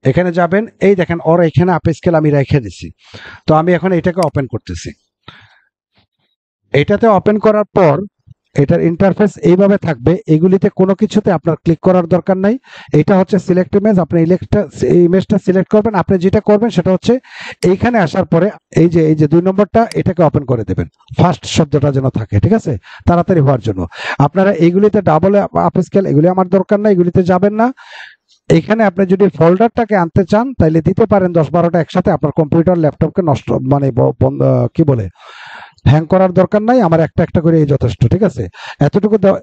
এখানে যাবেন, এই দেখেন ওর এখানে আপ স্কেল আমি রেখে দিছি। তো আমি এখন এটাকে ওপেন করতেছি। এটাতে ওপেন করার পর এটার ইন্টারফেস এইভাবে থাকবে। এগুলিতে কোনো কিছুতে আপনার ক্লিক করার দরকার নাই। এটা হচ্ছে সিলেক্ট ইমেজ, আপনি ইমেজটা সিলেক্ট করবেন। আপনি যেটা করবেন সেটা হচ্ছে এইখানে আসার পরে এই যে 2 নম্বরটা এটাকে ওপেন করে দেবেন, ফার্স্ট শব্দটা যেন থাকে, ঠিক আছে, তাড়াতাড়ি হওয়ার জন্য। আপনারা এইগুলিতে ডাবল আপ স্কেল, এগুলি আমার দরকার নাই, এগুলিতে যাবেন না। এখানে আপনি যদি ফোল্ডারটাকে আনতে চান তাহলে দিতে পারেন 10-12টা একসাথে। আপনার কম্পিউটার ল্যাপটপকে নষ্ট মানে কি বলে হ্যাং করার দরকার নাই, আমার একটা একটা করে এই যথেষ্ট, ঠিক আছে।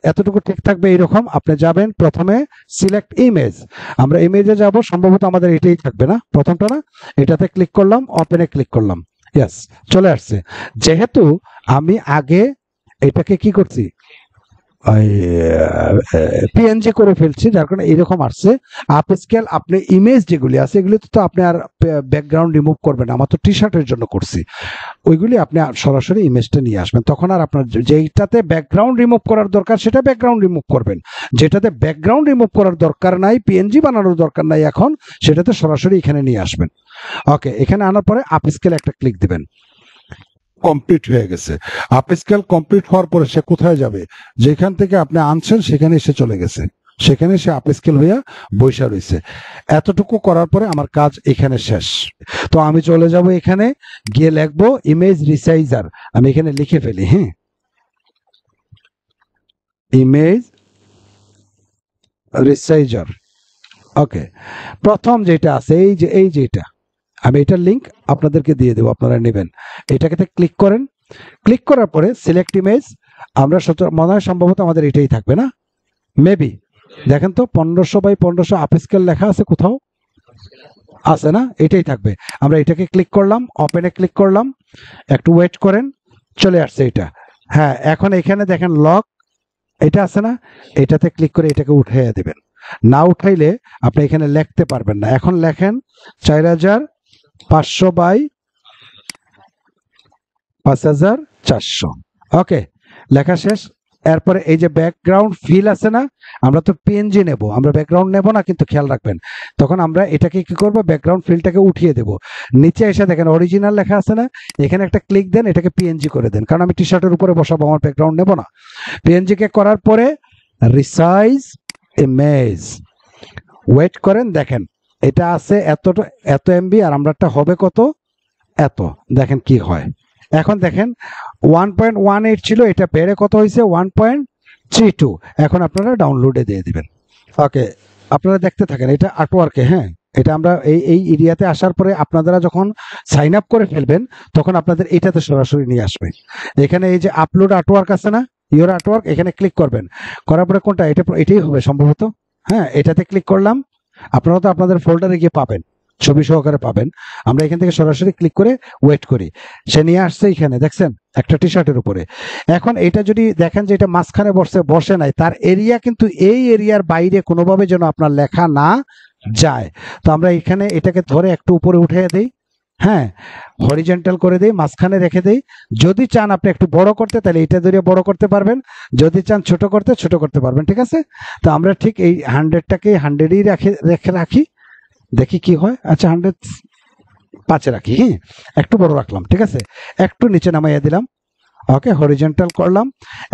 এতটুকু ঠিক থাকবে। এইরকম আপনি যাবেন প্রথমে সিলেক্ট ইমেজ, আমরা ইমেজে যাব, সম্ভবত আমাদের এটাই থাকবে না, প্রথমটা না, এটাতে ক্লিক করলাম, ওপেনে ক্লিক করলাম, ইয়েস, চলে আসছে। যেহেতু আমি আগে এটাকে কি করছি, পিএনজি করে ফেলছি, যার কারণে এরকম আসছে। আপ স্কেল আপনি ইমেজ যেগুলি আছে এগুলি তো আপনি আর ব্যাকগ্রাউন্ড রিমুভ করবেন, আমার তো টি শার্টের জন্য করছি, ওইগুলি আপনি সরাসরি ইমেজটা নিয়ে আসবেন। তখন আর আপনার যেইটাতে ব্যাকগ্রাউন্ড রিমুভ করার দরকার সেটা ব্যাকগ্রাউন্ড রিমুভ করবেন, যেটাতে ব্যাকগ্রাউন্ড রিমুভ করার দরকার নাই, পিএনজি বানানোর দরকার নাই এখন, সেটাতে সরাসরি এখানে নিয়ে আসবেন। ওকে, এখানে আনার পরে আপ স্কেল একটা ক্লিক দিবেন, কমপ্লিট হয়ে গেছে। আপ স্কেল কমপ্লিট হওয়ার পরে সে কোথায় যাবে, যেখান থেকে আপনি আনছেন সেখানে সে চলে গেছে, সেখানে সে আপ স্কেল হইয়া বৈশা রয়েছে। এতটুকু করার পরে আমার কাজ এখানে শেষ। তো আমি চলে যাব, এখানে গিয়ে লিখবো ইমেজ রিসাইজার, আমি এখানে লিখে ফেলি, হ্যাঁ, ইমেজ রিসাইজার। ওকে, প্রথম যেটা আছে এই যে এটা, আমি এটার লিংক আপনাদেরকে দিয়ে দেবো, আপনারা নেবেন। এটাকে ক্লিক করেন, ক্লিক করার পরে সিলেক্ট ইমেজ, আমরা মনে হয় সম্ভবত আমাদের এটাই থাকবে না, মেবি দেখেন তো 1500x1500 আপ স্কেল লেখা আছে কোথাও, আছে না, এটাই থাকবে। আমরা এটাকে ক্লিক করলাম, ওপেনে ক্লিক করলাম, একটু ওয়েট করেন, চলে আসছে এটা। হ্যাঁ, এখন এখানে দেখেন লক এটা আছে না, এটাতে ক্লিক করে এটাকে উঠিয়ে দেবেন। না উঠাইলে আপনি এখানে লিখতে পারবেন না। এখন লেখেন 4500x5400। ওকে, লেখা শেষ। এরপরে এই যে ব্যাকগ্রাউন্ড ফিল আছে না, আমরা তো পিএনজি নেব, আমরা ব্যাকগ্রাউন্ড নেব না, কিন্তু খেয়াল রাখবেন তখন আমরা এটাকে কি করব, ব্যাকগ্রাউন্ড ফিলটাকে উঠিয়ে দেব। নিচে এসে দেখেন অরিজিনাল লেখা আছে না, এখানে একটা ক্লিক দেন, এটাকে পিএনজি করে দেন, কারণ আমি টি শার্টের উপরে বসাবো, আমার ব্যাকগ্রাউন্ড নেব না। পিএনজি কে করার পরে রিসাইজ ইমেজ, ওয়েট করেন, দেখেন এটা আছে এত এমবি, আর আমরাটা হবে কত, এত, দেখেন কি হয়। এখন দেখেন 1.18 ছিল, এটা বেড়ে কত হয়েছে 1.32। এখন আপনারা ডাউনলোডে দিয়ে দিবেন। ওকে, আপনারা দেখতে থাকেন, এটা আর্টওয়ার্কে, হ্যাঁ, এটা আমরা এই এরিয়াতে আসার পরে আপনারা যখন সাইন আপ করে ফেলবেন তখন আপনাদের এটাতে সরাসরি নিয়ে আসবে। এখানে এই যে আপলোড আর্টওয়ার্ক আছে না, ইওর আর্টওয়ার্ক, এখানে ক্লিক করবেন, করার পরে কোনটা, এটাই হবে সম্ভবত, হ্যাঁ, এটাতে ক্লিক করলাম। আপনারা তো আপনাদের ফোল্ডারে গিয়ে পাবেন, ছবি সহকারে পাবেন। আমরা এখান থেকে সরাসরি ক্লিক করে ওয়েট করি, সে নিয়ে আসছে এখানে, দেখছেন একটা টি শার্টের উপরে। এখন এটা যদি দেখেন যে এটা মাঝখানে বসে নাই, তার এরিয়া কিন্তু এই এরিয়ার বাইরে কোনোভাবে যেন আপনার লেখা না যায়। তো আমরা এখানে এটাকে ধরে একটু উপরে উঠে দেই, হ্যাঁ, হরিজেন্টাল করে দেই, মাঝখানে রেখে দেই। যদি চান আপনি একটু বড় করতে, তাহলে এটা ধরে বড় করতে পারবেন, যদি চান ছোট করতে পারবেন, ঠিক আছে। তো আমরা ঠিক এই 100টাকে 100ই রাখি, দেখি কি হয়। আচ্ছা, 105-এ রাখি, হ্যাঁ, একটু বড় রাখলাম, ঠিক আছে, একটু নিচে নামাইয়া দিলাম। ওকে, হরিজেন্টাল করলাম।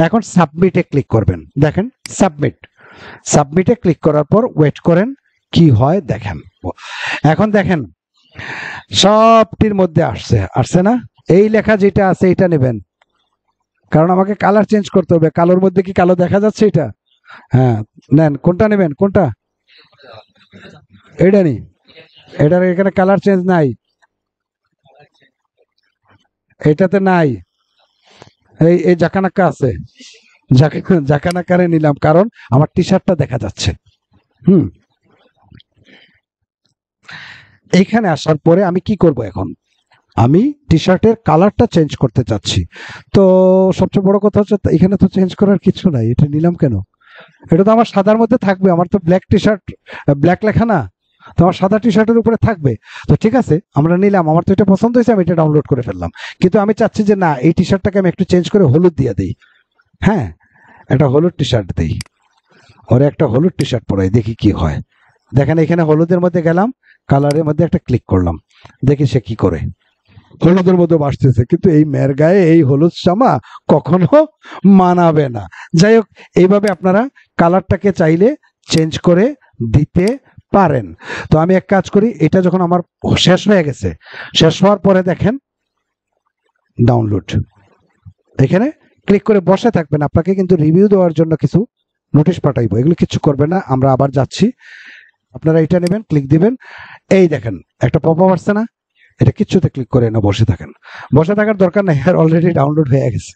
এখন সাবমিটে ক্লিক করবেন, দেখেন সাবমিটে ক্লিক করার পর ওয়েট করেন কি হয় দেখেন। এখন দেখেন সবটির মধ্যে আসছে না, এই লেখা যেটা আছে এটা নেবেন, কারণ আমাকে কালার চেঞ্জ করতে হবে। কালোর মধ্যে কি কালো দেখা যাচ্ছে এটা, হ্যাঁ, নেন, কোনটা নেবেন, কোনটা, এটা নি, এটার এখানে কালার চেঞ্জ নাই, এটাতে নাই, এই জাকানাক্কা আছে, জাকানাক্কারে নিলাম, কারণ আমার টি শার্টটা দেখা যাচ্ছে। এইখানে আসার পরে আমি কি করব, এখন আমি টি শার্টের কালারটা চেঞ্জ করতে চাচ্ছি। তো সবচেয়ে বড় কথা হচ্ছে এখানে তো চেঞ্জ করার কিছু নাই, এটা নিলাম কেন, এটা তো আমার সাদার মধ্যে থাকবে, আমার তো ব্ল্যাক টি শার্ট, ব্ল্যাক লেখা না, তো আমার সাদা টি শার্টের উপরে থাকবে। তো ঠিক আছে, আমরা নিলাম, আমার তো এটা পছন্দ হয়েছে, আমি এটা ডাউনলোড করে ফেললাম। কিন্তু আমি চাচ্ছি যে না, এই টি শার্টটাকে আমি একটু চেঞ্জ করে হলুদ দিয়ে দিই, হ্যাঁ, একটা হলুদ টি শার্ট দিই, ওরে একটা হলুদ টি শার্ট পরাই, দেখি কি হয়। দেখেন এখানে হলুদের মধ্যে গেলাম, কালারের মধ্যে একটা ক্লিক করলাম, দেখি সে কি করে। হলুদের মতো বাসতেছে, কিন্তু এই মেয়ের গায়ে এই হলুদ জামা কখনো মানাবে না। যাই হোক, এইভাবে আপনারা কালারটাকে চাইলে চেঞ্জ করে দিতে পারেন। তো আমি এক কাজ করি, এটা যখন আমার শেষ হয়ে গেছে, শেষ হওয়ার পরে দেখেন ডাউনলোড, এখানে ক্লিক করে বসে থাকবেন। আপনাকে কিন্তু রিভিউ দেওয়ার জন্য কিছু নোটিশ পাঠাইবো, এগুলো কিছু করবে না। আমরা আবার যাচ্ছি, আপনারা এটা নেবেন, ক্লিক দিবেন, এই দেখেন একটা পপ আপ আসছে না, এটা কিচ্ছুতে ক্লিক করে না বসে থাকেন। বসে থাকার দরকার নাই, আর অলরেডি ডাউনলোড হয়ে গেছে।